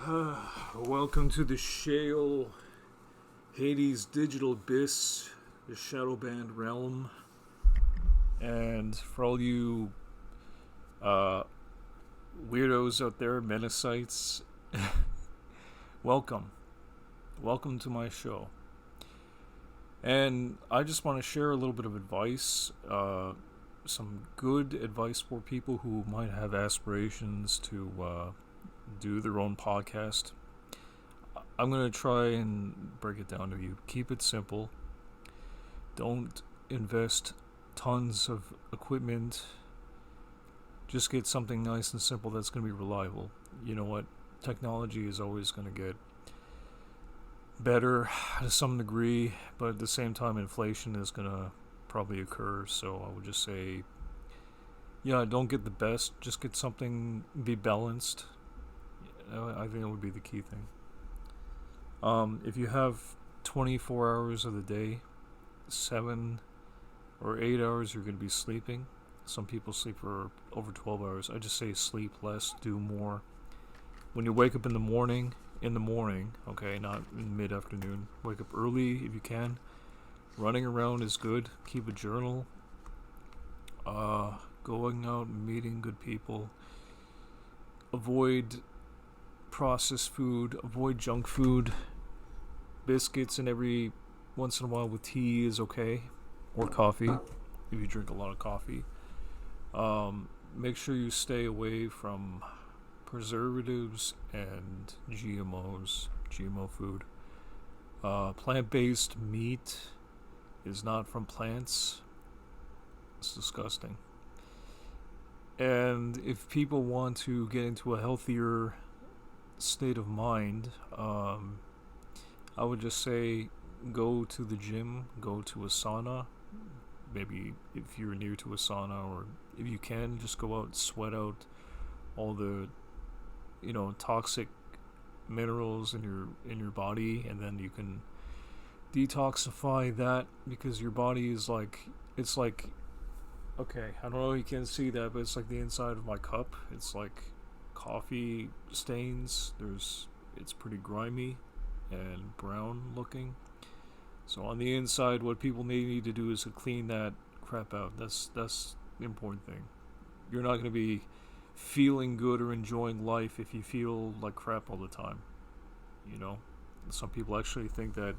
Welcome to the Shale Hades Digital Abyss, the Shadowband realm. And for all you weirdos out there, Metasites, welcome. Welcome to my show. And I just want to share a little bit of advice, some good advice for people who might have aspirations to do their own podcast. I'm going to try and break it down to you. Keep it simple. Don't invest tons of equipment. Just get something nice and simple that's going to be reliable. You know what? Technology is always going to get better to some degree, but at the same time, inflation is going to probably occur. So I would just say, don't get the best. Just get something, be balanced. I think that would be the key thing. If you have 24 hours of the day, 7 or 8 hours you're going to be sleeping. Some people sleep for over 12 hours. I just say sleep less, do more. When you wake up in the morning, okay, not in mid-afternoon. Wake up early if you can. Running around is good. Keep a journal. Going out and meeting good people. Avoid processed food, avoid junk food. Biscuits and every once in a while with tea is okay, or coffee if you drink a lot of coffee. Make sure you stay away from preservatives and GMO food. Plant-based meat is not from plants. It's disgusting. And if people want to get into a healthier state of mind, I would just say go to the gym, go to a sauna. Maybe if you're near to a sauna, or if you can, just go out and sweat out all the toxic minerals in your body, and then you can detoxify that, because your body is it's like okay, I don't know if you can see that, but it's like the inside of my cup. It's like coffee stains. It's pretty grimy and brown looking. So on the inside, what people may need to do is to clean that crap out. That's the important thing. You're not going to be feeling good or enjoying life if you feel like crap all the time. Some people actually think that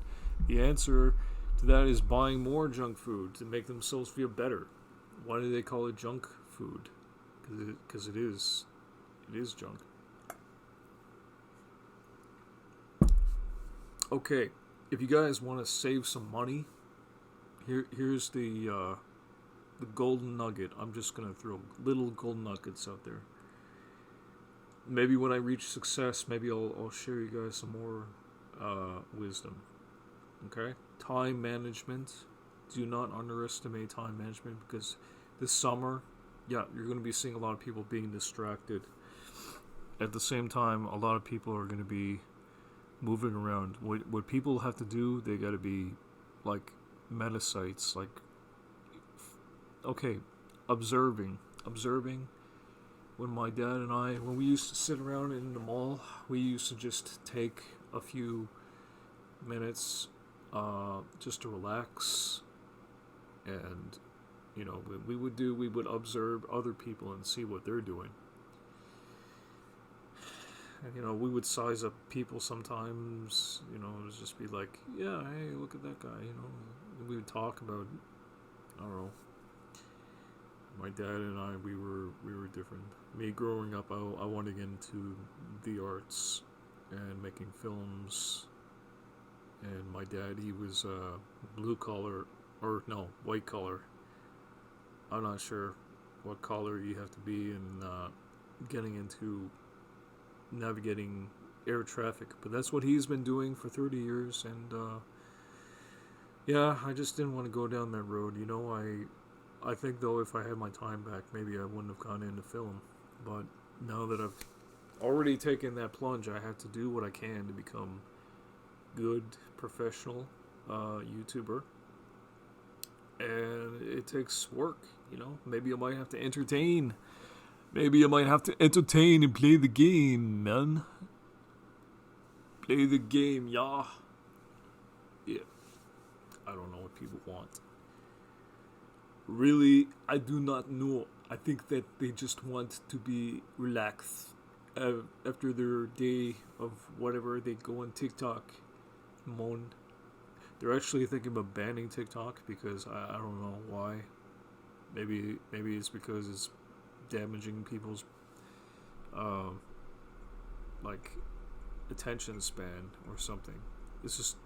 the answer to that is buying more junk food to make themselves feel better. Why do they call it junk food? Because it is junk. Okay, if you guys want to save some money, here's the golden nugget. I'm just gonna throw little golden nuggets out there. Maybe when I reach success, maybe I'll share you guys some more wisdom. Okay, time management. Do not underestimate time management, because this summer, you're going to be seeing a lot of people being distracted. At the same time, a lot of people are going to be moving around. What people have to do, they got to be like Metasites, observing. When my dad and when we used to sit around in the mall, we used to just take a few minutes just to relax. And we would observe other people and see what they're doing. And we would size up people sometimes. It would just be like, yeah, hey, look at that guy. And we would talk about, I don't know. My dad and I, we were different. Me growing up, I wanted to get into the arts and making films. And my dad, he was white collar. I'm not sure what color you have to be in getting into navigating air traffic, but that's what he's been doing for 30 years, and I just didn't want to go down that road. I think, though, if I had my time back, maybe I wouldn't have gone into film, but now that I've already taken that plunge, I have to do what I can to become good professional YouTuber. And it takes work, Maybe I might have to entertain. Maybe I might have to entertain and play the game, man. Play the game, y'all. Yeah, I don't know what people want. Really, I do not know. I think that they just want to be relaxed after their day of whatever. They go on TikTok, moan. They're actually thinking about banning TikTok because I don't know why. Maybe it's because it's damaging people's uh, like attention span or something. It's just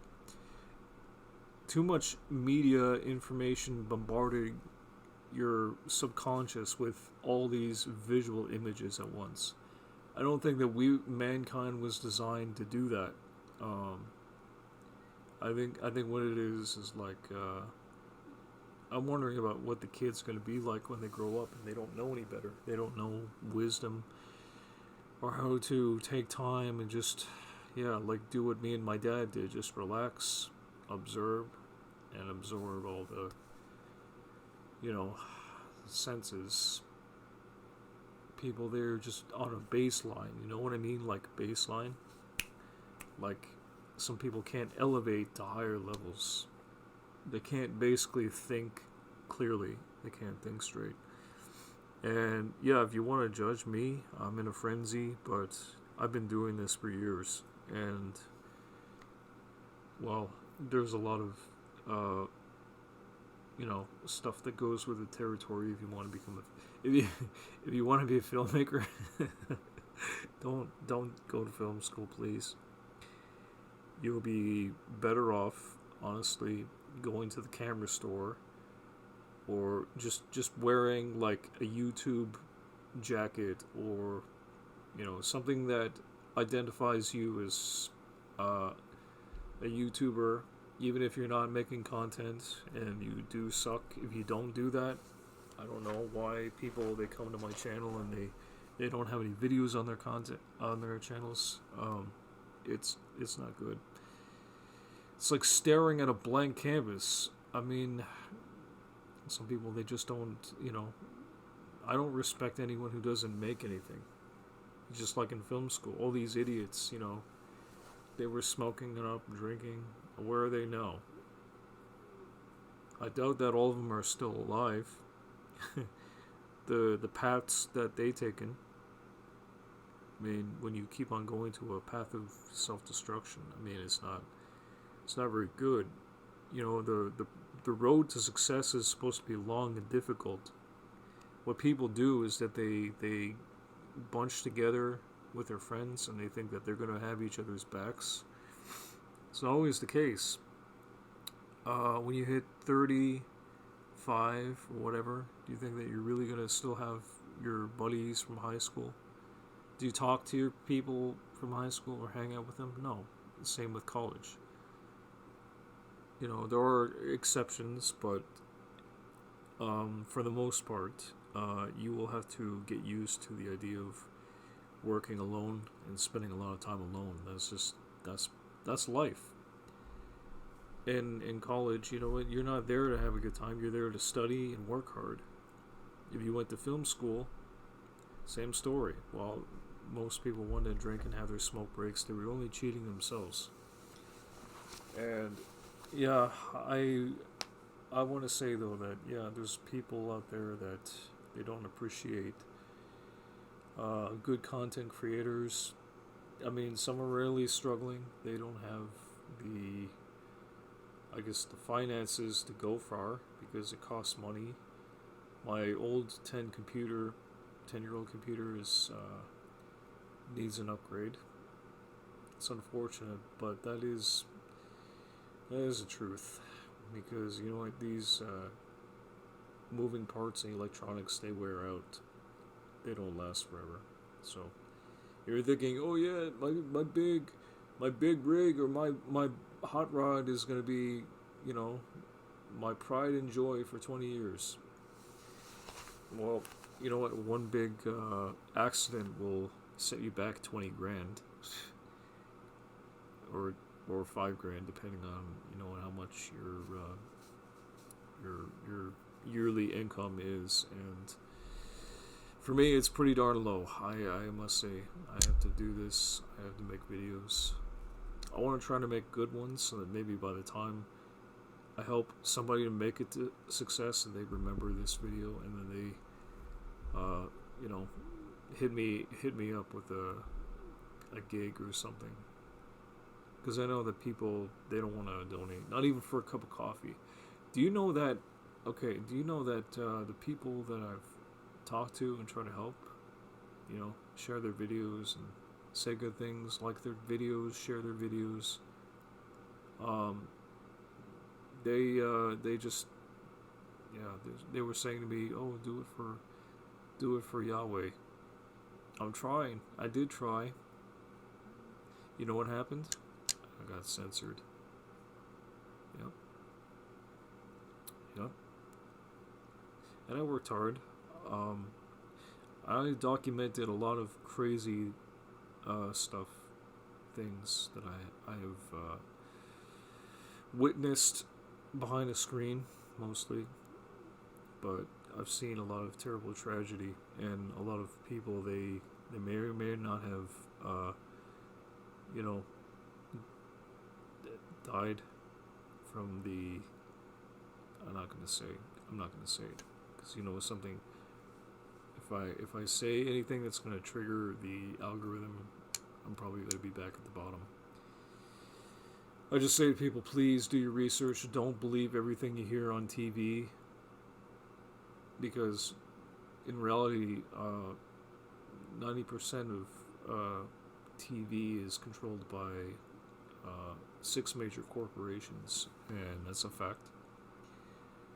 too much media information bombarding your subconscious with all these visual images at once. I don't think that mankind was designed to do that. Um, I think what it is like I'm wondering about what the kid's going to be like when they grow up and they don't know any better. They don't know wisdom or how to take time and just like do what me and my dad did, just relax, observe and absorb all the senses. People there just on a baseline, you know what I mean? Like baseline. Like some people can't elevate to higher levels. They can't basically think clearly. They can't think straight. And yeah, if you want to judge me, I'm in a frenzy, but I've been doing this for years. And well, there's a lot of stuff that goes with the territory if you want to become if you want to be a filmmaker. don't go to film school, please. You'll be better off, honestly, going to the camera store or just wearing like a YouTube jacket or something that identifies you as a YouTuber, even if you're not making content and you do suck. If you don't do that, I don't know why people they come to my channel and they don't have any videos on their content on their channels. It's not good. It's like staring at a blank canvas. I mean, some people they just don't. I don't respect anyone who doesn't make anything. Just like in film school, all these idiots, they were smoking it up, drinking. Where are they now? I doubt that all of them are still alive. The paths that they taken. I mean, when you keep on going to a path of self-destruction, I mean, it's not very good. The road to success is supposed to be long and difficult. What people do is that they bunch together with their friends and they think that they're going to have each other's backs. It's not always the case. When you hit 35 or whatever, do you think that you're really going to still have your buddies from high school? Do you talk to your people from high school or hang out with them? No. Same with college. There are exceptions, but for the most part, you will have to get used to the idea of working alone and spending a lot of time alone. That's life. In college, you know what? You're not there to have a good time. You're there to study and work hard. If you went to film school, same story. While most people want to drink and have their smoke breaks, they were only cheating themselves. And yeah, I want to say though that there's people out there that they don't appreciate good content creators. I mean, some are really struggling. They don't have the finances to go far because it costs money. My old 10-year-old computer is needs an upgrade. It's unfortunate, but that is the truth, because these moving parts and electronics, they wear out. They don't last forever. So you're thinking, oh yeah, my big rig or my hot rod is gonna be my pride and joy for 20 years. Well, you know what? One big accident will set you back 20 grand, or 5 grand, depending on how much your yearly income is. And for me, it's pretty darn low. I must say, I have to do this. I have to make videos. I want to try to make good ones so that maybe by the time I help somebody to make it to success and they remember this video and then they, you know, hit me up with a gig or something. Because I know that people, they don't want to donate, not even for a cup of coffee. Do you know that? Okay, do you know that the people that I've talked to and try to help, share their videos and say good things, like their videos, share their videos. They just, they were saying to me, "Oh, do it for Yahweh." I'm trying. I did try. You know what happened? I got censored. Yep. Yep. And I worked hard. I documented a lot of crazy stuff, things that I have witnessed behind a screen, mostly. But I've seen a lot of terrible tragedy, and a lot of people, they may or may not have, you know, died from the. I'm not gonna say it, because it's something. If I say anything that's gonna trigger the algorithm, I'm probably gonna be back at the bottom. I just say to people, please do your research. Don't believe everything you hear on TV, because in reality, 90% of TV is controlled by 6 major corporations, and that's a fact.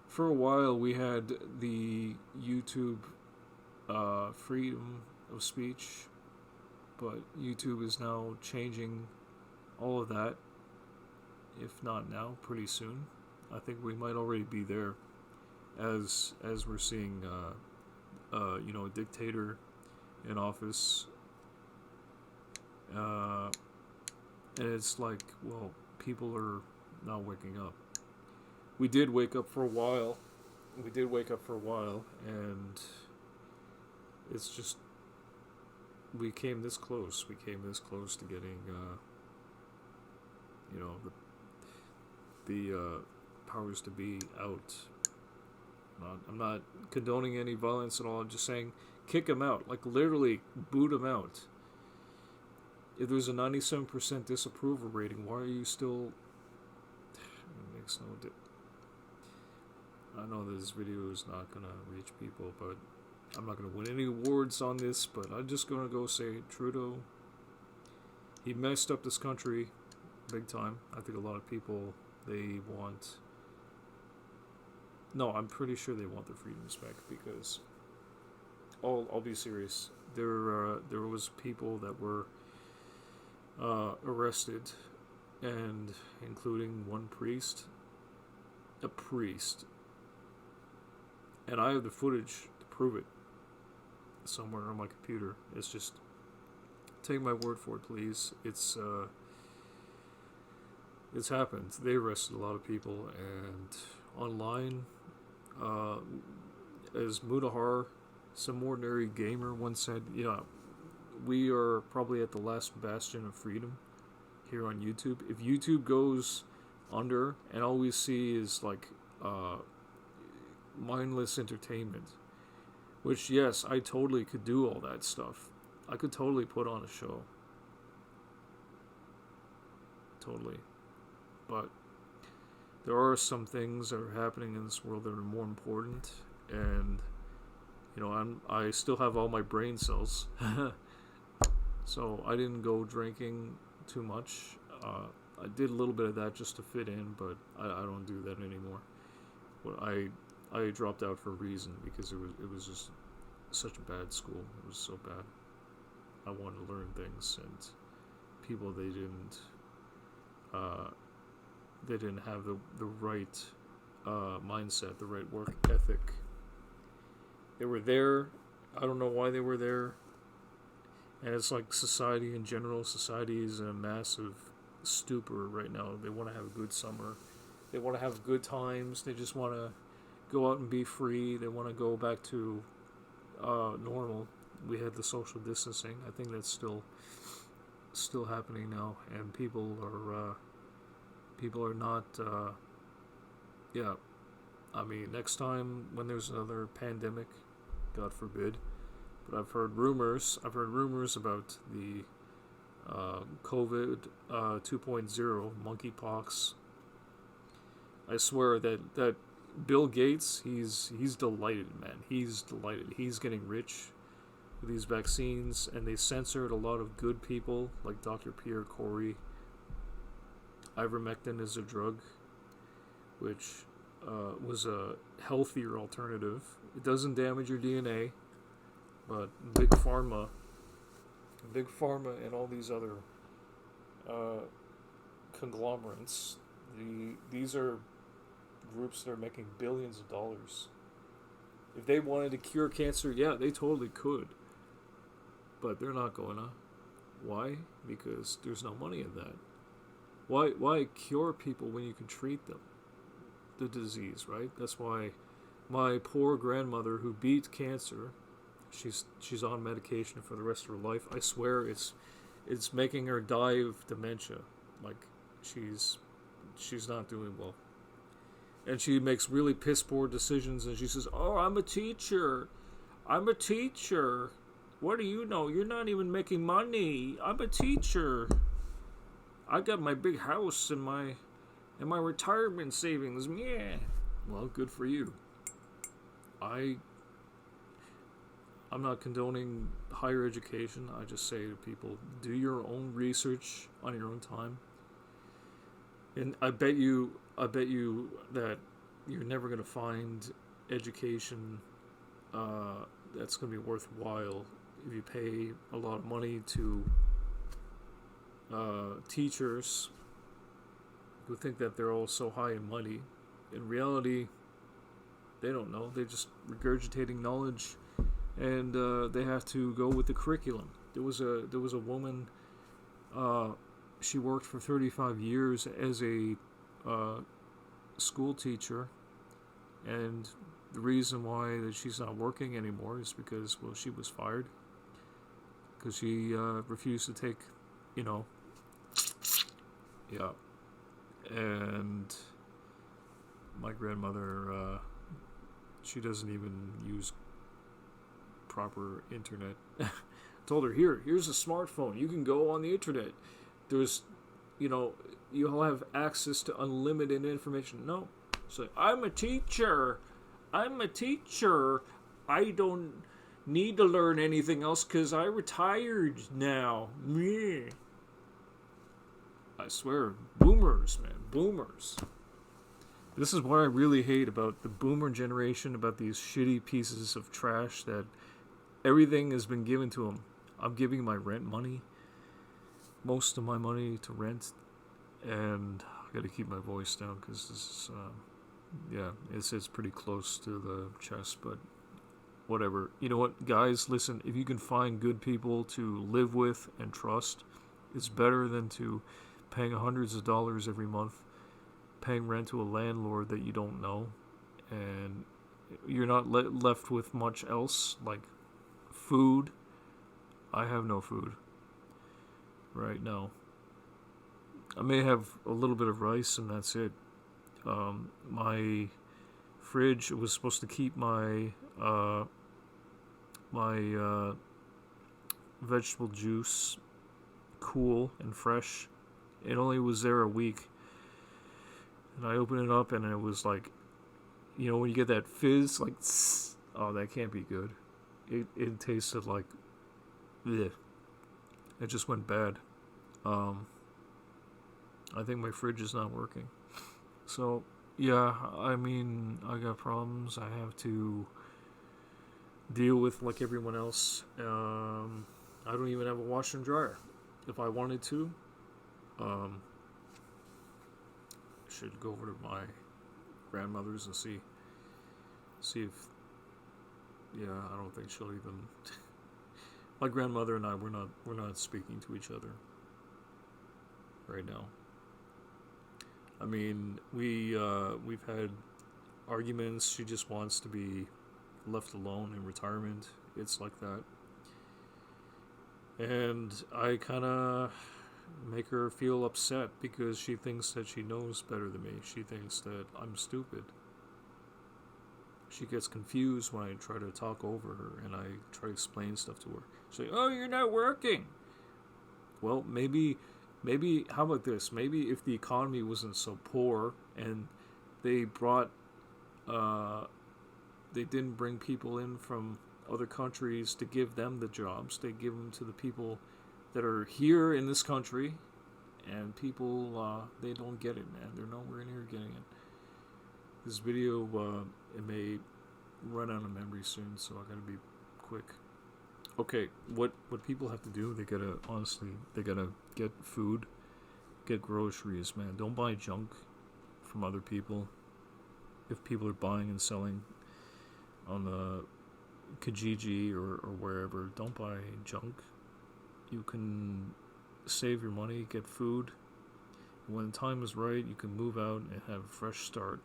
For a while, we had the YouTube freedom of speech, but YouTube is now changing all of that. If not now, pretty soon. I think we might already be there, as we're seeing, a dictator in office, and it's like, well, people are not waking up. We did wake up for a while. And it's just, we came this close. We came this close to getting, the powers to be out. I'm not condoning any violence at all. I'm just saying, kick them out. Like, literally, boot them out. If there's a 97% disapproval rating, why are you still... It makes no difference. I know this video is not going to reach people, but I'm not going to win any awards on this, but I'm just going to go say, Trudeau, he messed up this country big time. I think a lot of people, they want... No, I'm pretty sure they want their freedoms back, because I'll be serious. There was people that were arrested, and including one priest, and I have the footage to prove it somewhere on my computer. It's just, take my word for it, please. It's happened. They arrested a lot of people, and online, as Mutahar, some ordinary gamer, once said, we are probably at the last bastion of freedom here on YouTube. If YouTube goes under and all we see is like mindless entertainment, which, yes, I totally could do all that stuff. I could totally put on a show. Totally. But there are some things that are happening in this world that are more important, and I still have all my brain cells. So I didn't go drinking too much. I did a little bit of that just to fit in, but I don't do that anymore. But I dropped out for a reason, because it was just such a bad school. It was so bad. I wanted to learn things, and people, they didn't have the right mindset, the right work ethic. They were there. I don't know why they were there. And it's like society in general. Society is in a massive stupor right now. They want to have a good summer. They want to have good times. They just want to go out and be free. They want to go back to normal. We had the social distancing. I think that's still still happening now, and people are not. Yeah, I mean, next time when there's another pandemic, God forbid, but I've heard rumors. I've heard rumors about the COVID 2.0 monkeypox. I swear that Bill Gates, he's delighted, man. He's delighted. He's getting rich with these vaccines, and they censored a lot of good people like Dr. Pierre Corey. Ivermectin is a drug which was a healthier alternative. It doesn't damage your DNA, but big pharma, and all these other conglomerates, these are groups that are making billions of dollars. If they wanted to cure cancer, yeah, they totally could. But they're not going to. Why? Because there's no money in that. Why cure people when you can treat them? The disease, right? That's why my poor grandmother who beat cancer, she's on medication for the rest of her life. I swear it's making her die of dementia. Like she's not doing well. And she makes really piss poor decisions, and she says, "Oh, I'm a teacher. I'm a teacher. What do you know? You're not even making money. I'm a teacher. I got my big house and my retirement savings. Yeah." Well, good for you. I'm not condoning higher education. I just say to people, do your own research on your own time. And I bet you that you're never going to find education that's going to be worthwhile if you pay a lot of money to teachers who think that they're all so high in money. In reality, they don't know. They're just regurgitating knowledge, and they have to go with the curriculum. There was a woman. She worked for 35 years as a school teacher, and the reason why that she's not working anymore is because, well, she was fired because she refused to take, yeah. And my grandmother, she doesn't even use proper internet. Told her, here's a smartphone. You can go on the internet. There's, you'll have access to unlimited information. No. So I'm a teacher. I don't need to learn anything else because I retired now. Meh. I swear, boomers, man, boomers. This is what I really hate about the boomer generation, about these shitty pieces of trash that everything has been given to them. I'm giving my rent money, most of my money to rent, and I gotta keep my voice down because this is, it's pretty close to the chest, but whatever. You know what, guys, listen, if you can find good people to live with and trust, it's better than to paying hundreds of dollars every month, paying rent to a landlord that you don't know, and you're not left with much else, like food. I have no food right now. I may have a little bit of rice, and that's it. My fridge was supposed to keep my vegetable juice cool and fresh. It only was there a week, and I opened it up, and it was like, when you get that fizz, like, tss, oh, that can't be good. It tasted like, bleh. It just went bad. I think my fridge is not working. So, yeah, I mean, I got problems I have to deal with like everyone else. I don't even have a washer and dryer. If I wanted to, I should go over to my grandmother's and see if, I don't think she'll even. My grandmother and I, we're not speaking to each other right now. I mean, we've had arguments. She just wants to be left alone in retirement. It's like that. And I kind of make her feel upset because she thinks that she knows better than me. She thinks that I'm stupid. She gets confused when I try to talk over her and I try to explain stuff to her. She's like, "Oh, you're not working." Well, maybe. How about this? Maybe if the economy wasn't so poor and they brought, uh, they didn't bring people in from other countries to give them the jobs. They give them to the people that are here in this country, and people they don't get it, man. They're nowhere near getting it. This video it may run out of memory soon, so I gotta be quick. Okay, what people have to do? They gotta get food, get groceries, man. Don't buy junk from other people. If people are buying and selling on the Kijiji or wherever, don't buy junk. You can save your money, get food. When the time is right, you can move out and have a fresh start.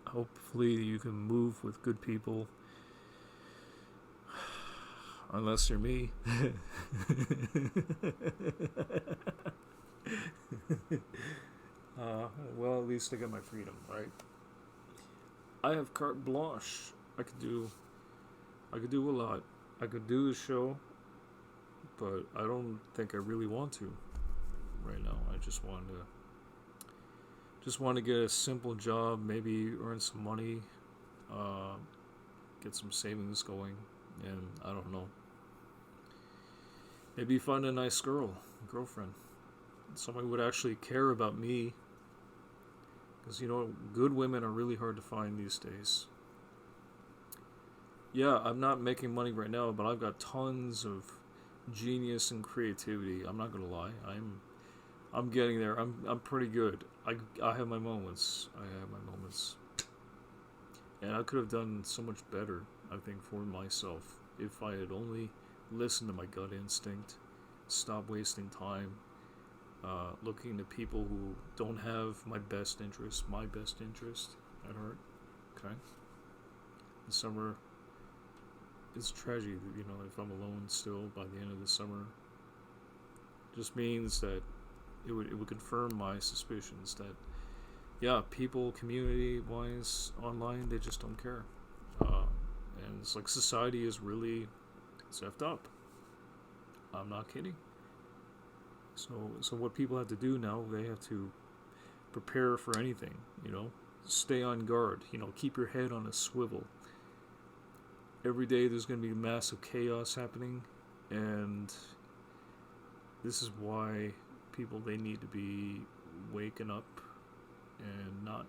Hopefully you can move with good people. Unless you're me. Well, at least I got my freedom, right? I have carte blanche. I could do a lot. I could do a show, but I don't think I really want to right now. I just want to get a simple job, maybe earn some money, get some savings going, and I don't know. Maybe find a nice girlfriend. Somebody would actually care about me. Because, good women are really hard to find these days. Yeah, I'm not making money right now, but I've got tons of genius and creativity. I'm not gonna lie. I'm getting there. I'm pretty good. I have my moments. And I could have done so much better, I think, for myself if I had only listened to my gut instinct, stop wasting time, looking to people who don't have my best interest at heart. Okay? The summer is tragic, if I'm alone still by the end of the summer. Just means that it would confirm my suspicions that, yeah, people, community-wise, online, they just don't care. And it's like society is really effed up. I'm not kidding. So what people have to do now, they have to prepare for anything, stay on guard, keep your head on a swivel. Every day there's going to be massive chaos happening, and this is why people, they need to be waking up and not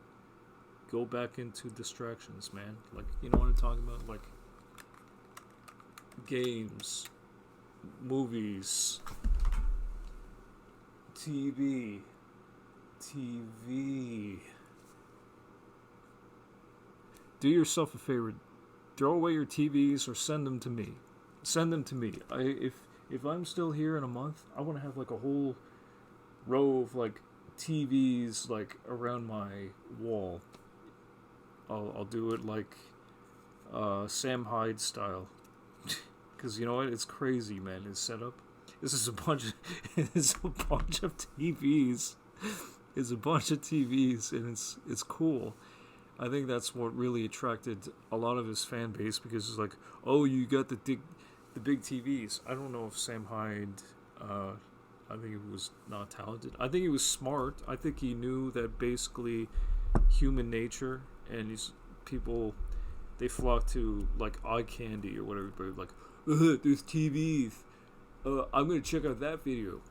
go back into distractions, man. Like, you know what I'm talking about? Like games, movies, TV. Do yourself a favor. Throw away your TVs or send them to me. If I'm still here in a month, I want to have like a whole row of like TVs like around my wall. I'll do it like Sam Hyde style. Because you know what? It's crazy, man. His setup. This is a bunch of TVs. It's a bunch of TVs, and it's cool. I think that's what really attracted a lot of his fan base, because it's like, oh, you got the big TVs. I don't know if Sam Hyde, I think he was not talented. I think he was smart. I think he knew that basically human nature, and these people, they flock to like eye candy or whatever, but like, there's TVs. I'm gonna check out that video.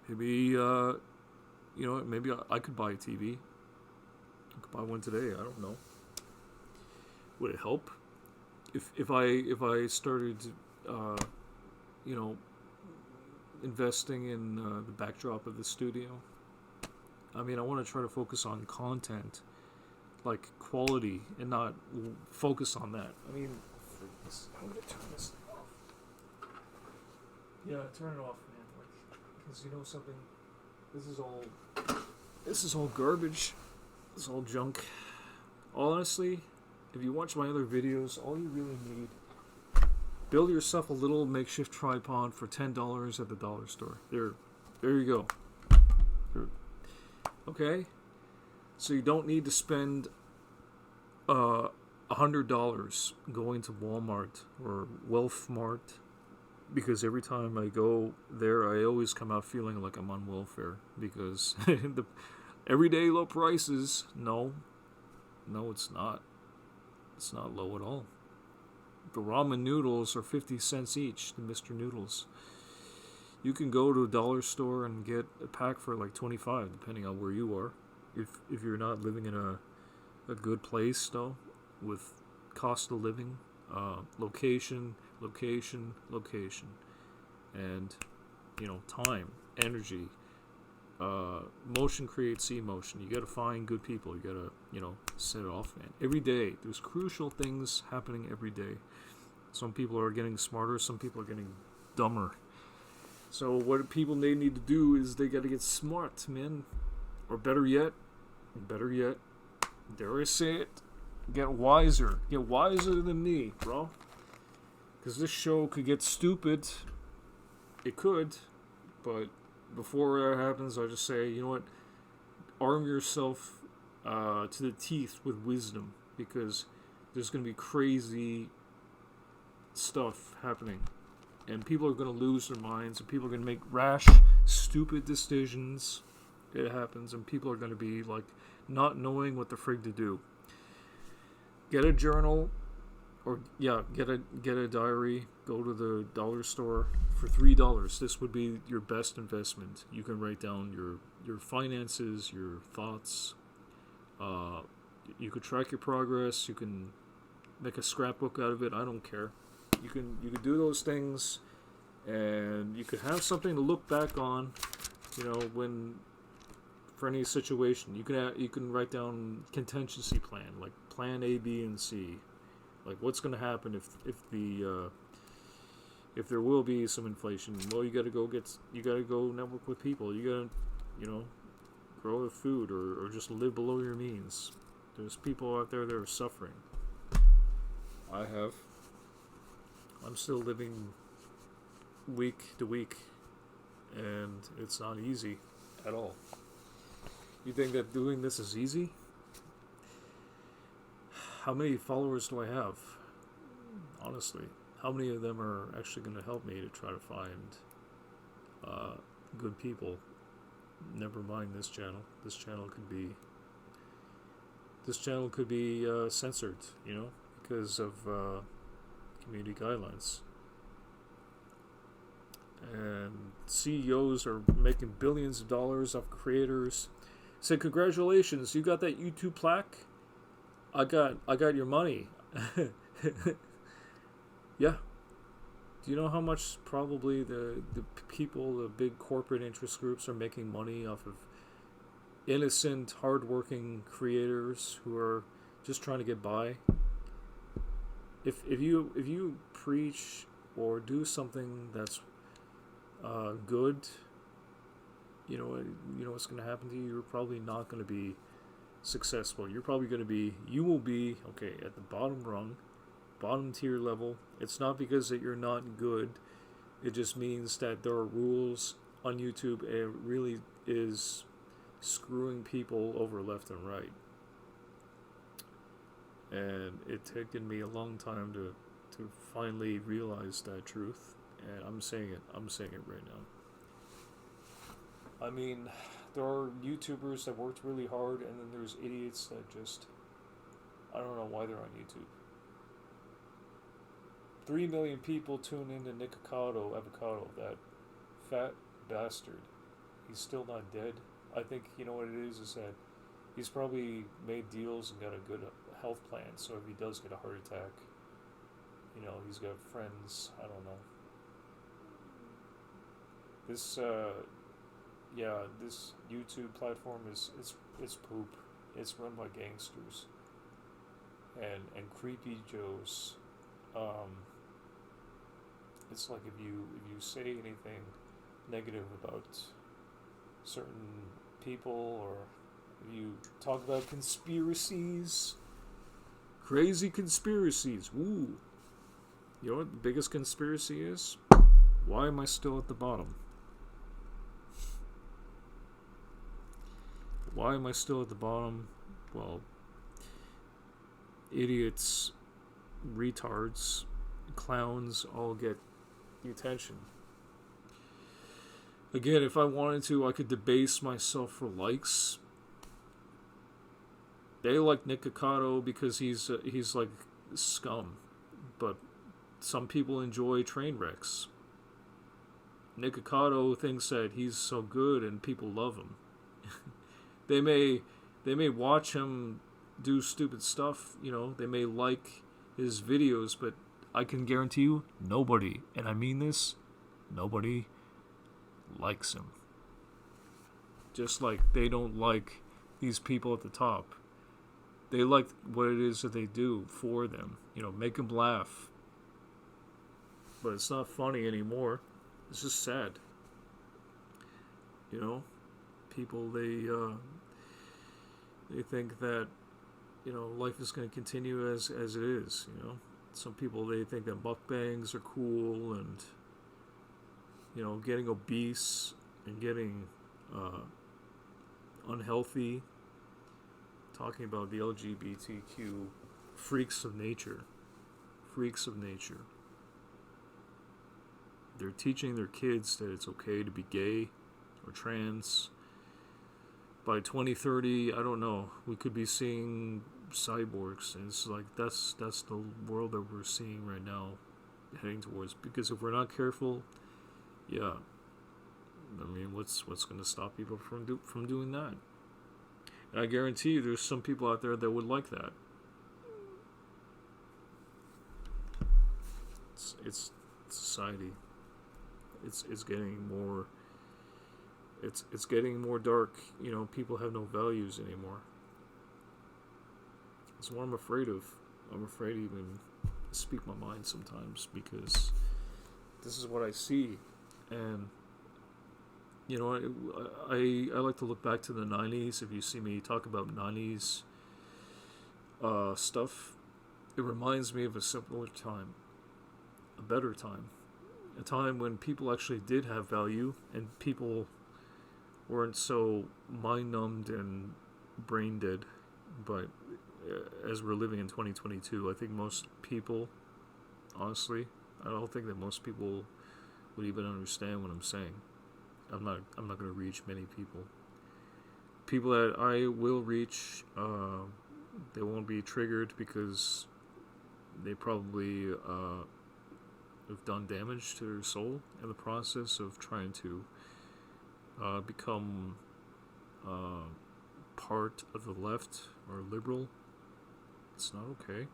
Maybe maybe I could buy a TV. I could buy one today. I don't know. Would it help if I started, investing in the backdrop of the studio? I mean, I want to try to focus on content, like quality, and not focus on that. I mean, I'm gonna turn this thing off. Yeah, turn it off, man. Like, because you know something. This is all garbage. This is all junk. Honestly, if you watch my other videos, all you really need Build yourself a little makeshift tripod for $10 at the dollar store. There you go. Okay, so you don't need to spend $100 going to Walmart or Wealth Mart, because every time I go there, I always come out feeling like I'm on welfare, because the everyday low prices. No, it's not. It's not low at all. The ramen noodles are 50 cents each, the Mr. Noodles. You can go to a dollar store and get a pack for like 25, depending on where you are. If you're not living in a good place, though, with cost of living, location, and time, energy. Motion creates emotion. You gotta find good people. You gotta set it off, man. Every day, there's crucial things happening every day. Some people are getting smarter. Some people are getting dumber. So what people they need to do is they gotta get smart, man. Or better yet, dare I say it, get wiser. Get wiser than me, bro. Because this show could get stupid. It could, but before that happens, I just say, you know what? Arm yourself to the teeth with wisdom, because there's going to be crazy stuff happening. And people are going to lose their minds, and people are going to make rash, stupid decisions. It happens, and people are going to be like not knowing what the frig to do. Get a journal, or get a diary. Go to the dollar store for $3. This would be your best investment. You can write down your finances, your thoughts. You could track your progress. You can make a scrapbook out of it. I don't care. You can do those things, and you could have something to look back on. When for any situation, you can write down contingency plan, like plan A, B, and C. Like, what's going to happen if there will be some inflation? Well, you got to go network with people. You got to, grow the food or just live below your means. There's people out there that are suffering. I'm still living week to week, and it's not easy at all. You think that doing this is easy? How many followers do I have? Honestly, how many of them are actually going to help me to try to find good people? Never mind this channel. This channel could be censored, because of community guidelines. And CEOs are making billions of dollars off creators. Say, congratulations, you got that YouTube plaque? I got your money. Yeah. Do you know how much probably the people, the big corporate interest groups are making money off of innocent, hardworking creators who are just trying to get by? If you preach or do something that's good, you know what's going to happen to you? You're probably not going to be successful. You will be at the bottom rung, bottom tier level. It's not because that you're not good. It just means that there are rules on YouTube, and it really is screwing people over left and right. And it's taken me a long time to finally realize that truth, and I'm saying it right now. I mean, there are YouTubers that worked really hard, and then there's idiots that just, I don't know why they're on YouTube. 3 million people tune into Nick Avocado, that fat bastard. He's still not dead. I think, you know what it is that he's probably made deals and got a good health plan, so if he does get a heart attack, he's got friends. I don't know. This YouTube platform is poop. It's run by gangsters and creepy Joes. It's like if you say anything negative about certain people, or if you talk about conspiracies, crazy conspiracies, woo, You know what the biggest conspiracy is? Why am I still at the bottom? Why am I still at the bottom? Well, idiots, retards, clowns all get the attention. Again, if I wanted to, I could debase myself for likes. They like Nick Cicotto because he's like scum, but some people enjoy train wrecks. Nick Cicotto thinks that he's so good and people love him. They may watch him do stupid stuff, they may like his videos, but I can guarantee you nobody, and I mean this, nobody likes him. Just like they don't like these people at the top. They like what it is that they do for them. Make them laugh. But it's not funny anymore. It's just sad. People, they think that, life is going to continue as it is, Some people, they think that mukbangs are cool and, getting obese and getting unhealthy. Talking about the LGBTQ freaks of nature. Freaks of nature. They're teaching their kids that it's okay to be gay or trans. By 2030, I don't know, we could be seeing cyborgs. And it's like, that's the world that we're seeing right now, heading towards. Because if we're not careful, yeah, I mean, what's going to stop people from doing that? And I guarantee you, there's some people out there that would like that. It's society. It's getting more. It's getting more dark. People have no values anymore. That's what I'm afraid of. I'm afraid to even speak my mind sometimes because this is what I see, and I like to look back to the 90s. If you see me talk about 90s stuff, it reminds me of a simpler time, a better time, a time when people actually did have value and people weren't so mind-numbed and brain-dead. But as we're living in 2022, I think most people, honestly, I don't think that most people would even understand what I'm saying. I'm not going to reach many people. People that I will reach, they won't be triggered because they probably have done damage to their soul in the process of trying to become part of the left or liberal. It's not okay.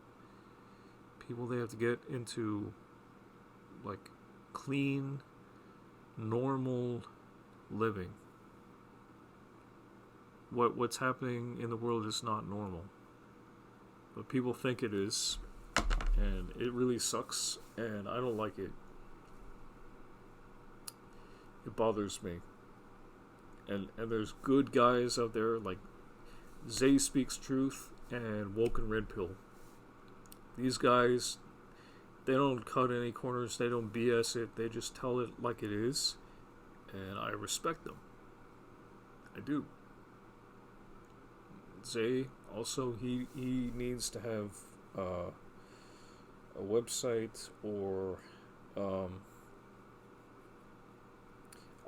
People, they have to get into like clean, normal living. What's happening in the world is not normal, but people think it is, and it really sucks, and I don't like it. It bothers me. And there's good guys out there like Zay Speaks Truth and Woken Red Pill. These guys, they don't cut any corners, they don't BS it, they just tell it like it is, and I respect them. I do. Zay, also, he needs to have a website, or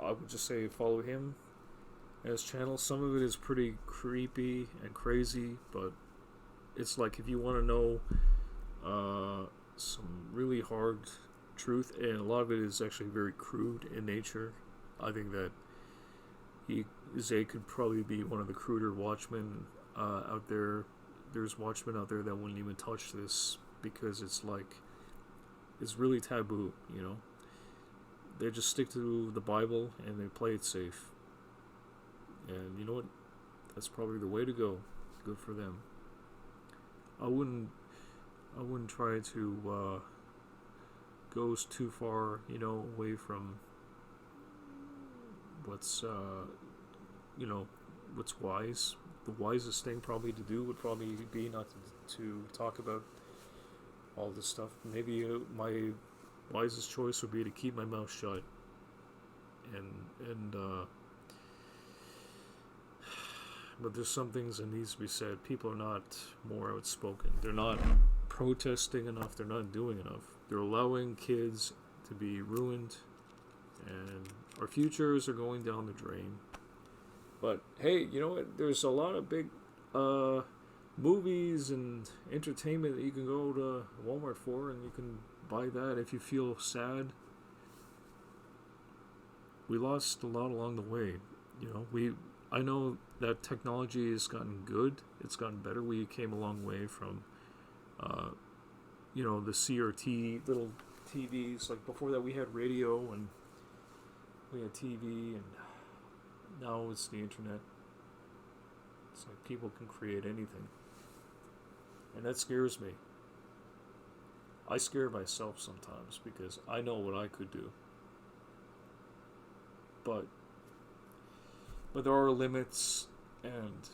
I would just say follow him and his channel. Some of it is pretty creepy and crazy, but it's like if you want to know some really hard truth, and a lot of it is actually very crude in nature. I think that Zay could probably be one of the cruder watchmen out there. There's watchmen out there that wouldn't even touch this because it's really taboo, They just stick to the Bible and they play it safe. And you know what? That's probably the way to go. Good for them. I wouldn't try to go too far, away from what's what's wise. The wisest thing probably to do would probably be not to talk about all this stuff. Maybe my wisest choice would be to keep my mouth shut and but there's some things that needs to be said. People are not more outspoken. They're not protesting enough. They're not doing enough. They're allowing kids to be ruined, and our futures are going down the drain. But hey, you know what? There's a lot of big movies and entertainment that you can go to Walmart for, and you can buy that if you feel sad. We lost a lot along the way. I know that technology has gotten good. It's gotten better. We came a long way from, the CRT little TVs. Like before that, we had radio and we had TV, and now it's the internet. It's like people can create anything, and that scares me. I scare myself sometimes because I know what I could do, but there are limits, and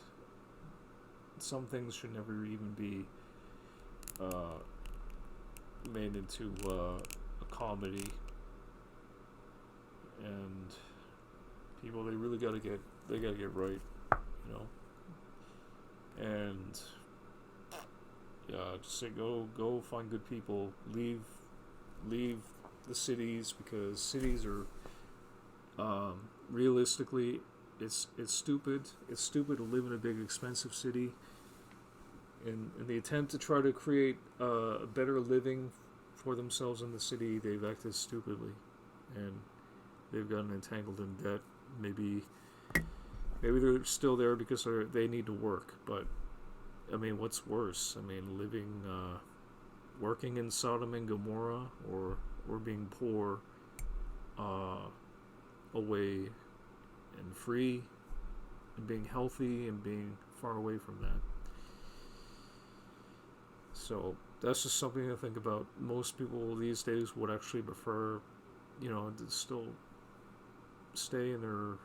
some things should never even be made into a comedy. And people, they really gotta get right, you know. And yeah, just say go find good people. Leave the cities, because cities are realistically, it's stupid. It's stupid to live in a big expensive city. In the attempt to try to create a better living for themselves in the city, they've acted stupidly, and they've gotten entangled in debt. Maybe they're still there because they need to work. But I mean, what's worse? I mean, working in Sodom and Gomorrah, or being poor, away and free, and being healthy and being far away from that. So that's just something to think about. Most people these days would actually prefer, to still stay in their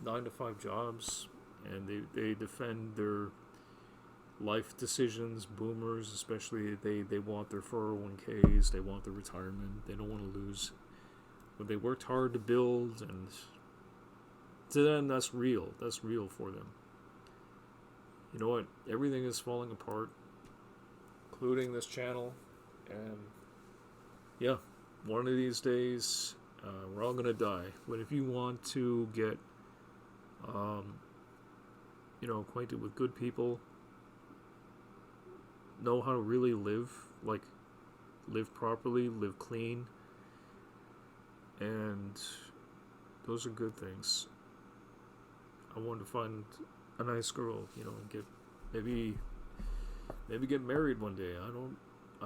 9 to 5 jobs, and they defend their life decisions. Boomers, especially, they want their 401ks, they want their retirement, they don't want to lose what they worked hard to build, and to them that's real for them. You know what? Everything is falling apart, including this channel. And yeah, one of these days, we're all gonna die. But if you want to get, acquainted with good people, know how to really live properly, live clean, and those are good things. I want to find a nice girl, and get maybe get married one day. I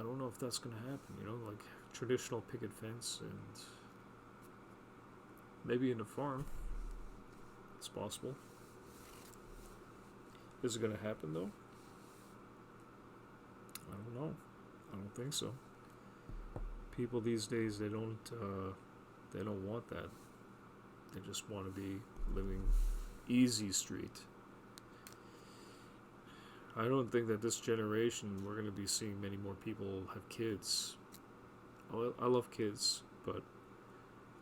don't know if that's gonna happen. Like traditional picket fence, and maybe in a farm. It's possible. Is it gonna happen though? I don't know. I don't think so. People these days, they don't want that. They just want to be living easy street. I don't think that this generation we're going to be seeing many more people have kids. I love kids, but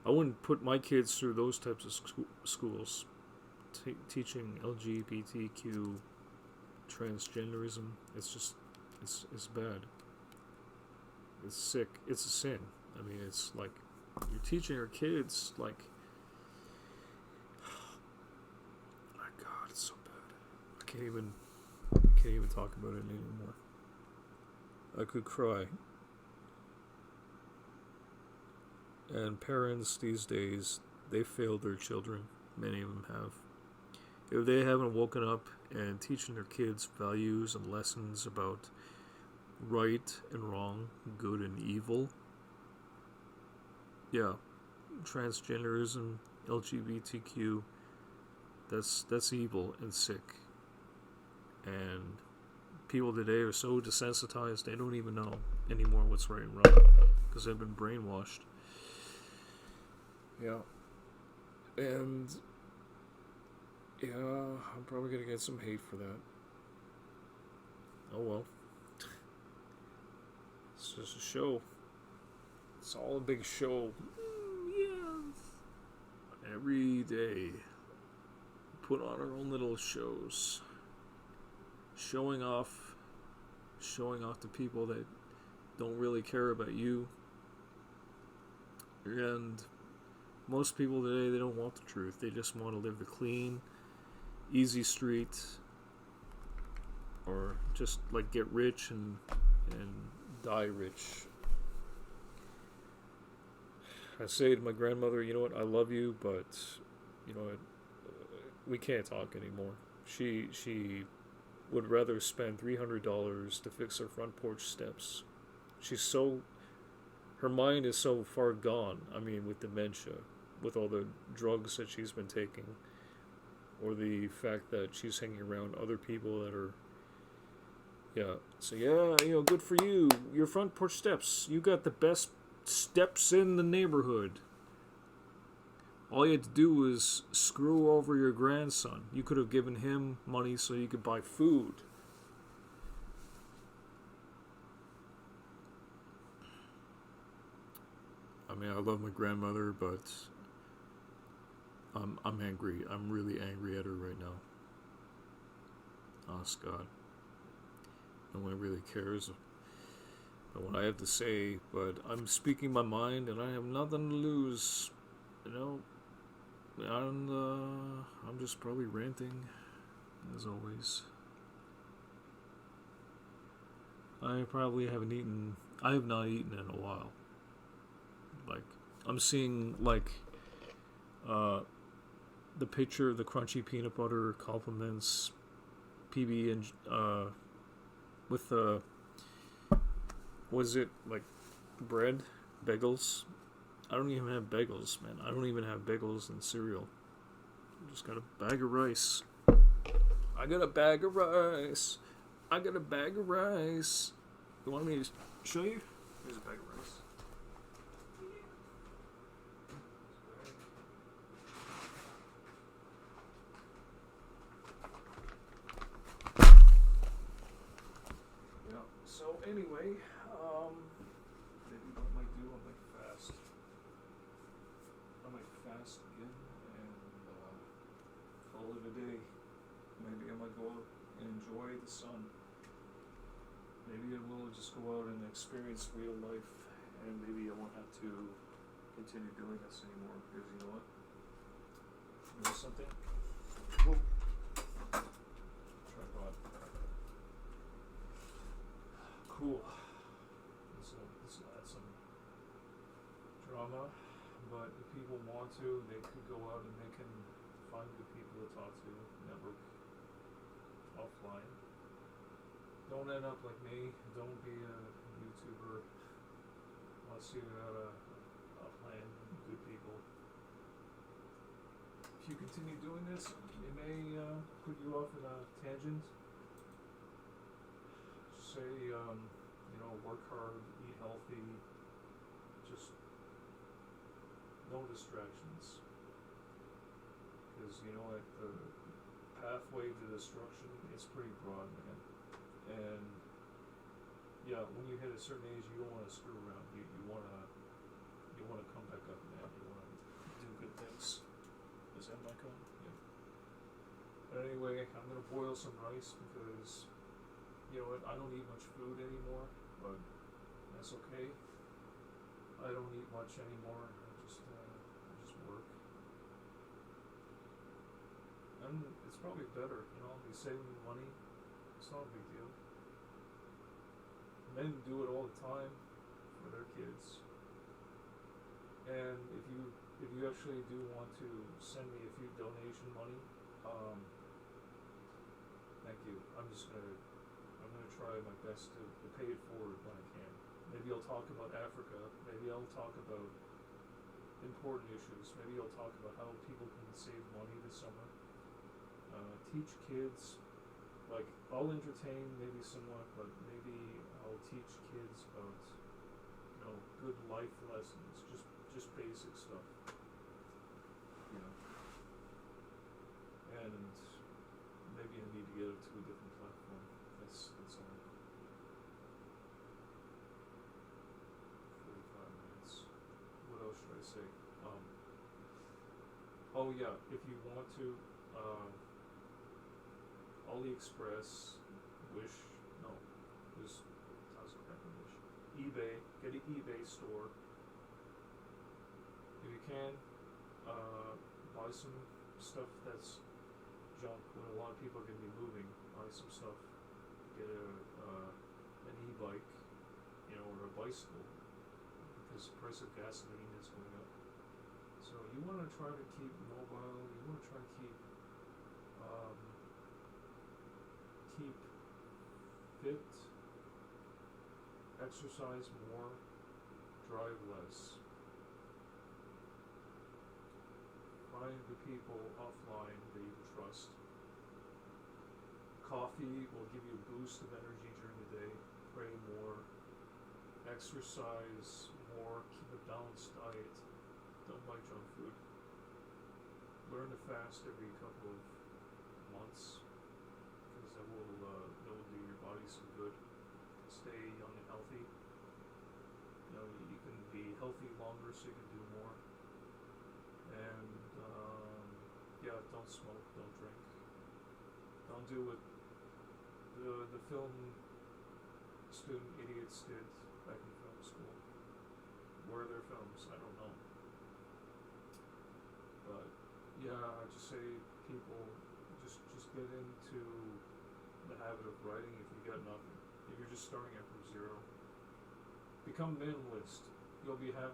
I wouldn't put my kids through those types of schools. Teaching LGBTQ, transgenderism, it's bad. It's sick. It's a sin. I mean, it's like you're teaching your kids, like, oh my God, it's so bad. I can't even talk about it anymore. I could cry. And parents these days, they failed their children. Many of them have. If they haven't woken up and teaching their kids values and lessons about right and wrong, good and evil, yeah, transgenderism, LGBTQ, that's evil and sick. And people today are so desensitized, they don't even know anymore what's right and wrong, because they've been brainwashed. Yeah. And yeah, I'm probably gonna get some hate for that. Oh well. just a show. It's all a big show. Yes. Every day, put on our own little shows, showing off to people that don't really care about you. And most people today, they don't want the truth. They just want to live the clean, easy street, or just like get rich and die rich. I say to my grandmother, you know what, I love you, but you know what, we can't talk anymore. She would rather spend $300 to fix her front porch steps. Her mind is so far gone. I mean, with dementia, with all the drugs that she's been taking, or the fact that she's hanging around other people that are, so good for you. Your front porch steps, you got the best steps in the neighborhood. All you had to do was screw over your grandson. You could have given him money so you could buy food. I mean, I love my grandmother, but I'm angry. I'm really angry at her right now. Honest God. No one really cares about what I have to say, but I'm speaking my mind and I have nothing to lose. You know, and I'm just probably ranting, as always. I have not eaten in a while. Like, I'm seeing, like, the picture of the crunchy peanut butter compliments PB and, with the, was it, like, bread? Bagels? I don't even have bagels, man. I don't even have bagels and cereal. I just got a bag of rice. I got a bag of rice. You want me to show you? Here's a bag of rice. So anyway, maybe what I might do, I might fast again and call it a day. Maybe I might go out and enjoy the sun. Maybe I will just go out and experience real life, and maybe I won't have to continue doing this anymore, because you know what? You know something? Whoa. Tripod. Cool. This will add some drama, but if people want to, they could go out and they can find good people to talk to, network offline. Don't end up like me. Don't be a YouTuber unless you got a plan, good people. If you continue doing this, it may put you off in a tangent. Say, work hard, eat healthy, just no distractions. Because, the pathway to destruction is pretty broad, man. And, when you hit a certain age, you don't want to screw around. You want to come back up, man. You want to do good things. Is that my cone? Yeah. But anyway, I'm going to boil some rice because... You know what, I don't eat much food anymore, but that's okay. I don't eat much anymore, I just work. And it's probably better, I'll be saving money. It's not a big deal. Men do it all the time for their kids. And if you actually do want to send me a few donation money, thank you. I'm gonna try my best to pay it forward when I can. Maybe I'll talk about Africa. Maybe I'll talk about important issues. Maybe I'll talk about how people can save money this summer. Teach kids. Like, I'll entertain maybe somewhat, but maybe I'll teach kids about, good life lessons. Just basic stuff. And maybe I need to get it to a different platform. That's all. say? Um, oh yeah, if you want to, um, AliExpress, Wish, no, there's tons of crap on Wish. eBay, get an eBay store. If you can, buy some stuff that's junk when a lot of people are going to be moving. Buy some stuff. Get an e-bike, or a bicycle, because the price of gasoline is going up. So you want to try to keep mobile. You want to try to keep fit, exercise more, drive less. Find the people offline that you can trust. Coffee will give you a boost of energy during the day. Pray more. Exercise more. Keep a balanced diet. Don't buy junk food. Learn to fast every couple of months, because that will do your body some good. Stay young and healthy. You can be healthy longer, so you can do more. And don't smoke, don't drink, don't do what the film student idiots did back in film school. Where are their films? I don't know. But I just say people just get into the habit of writing if you got nothing. If you're just starting out from zero, become minimalist. You'll be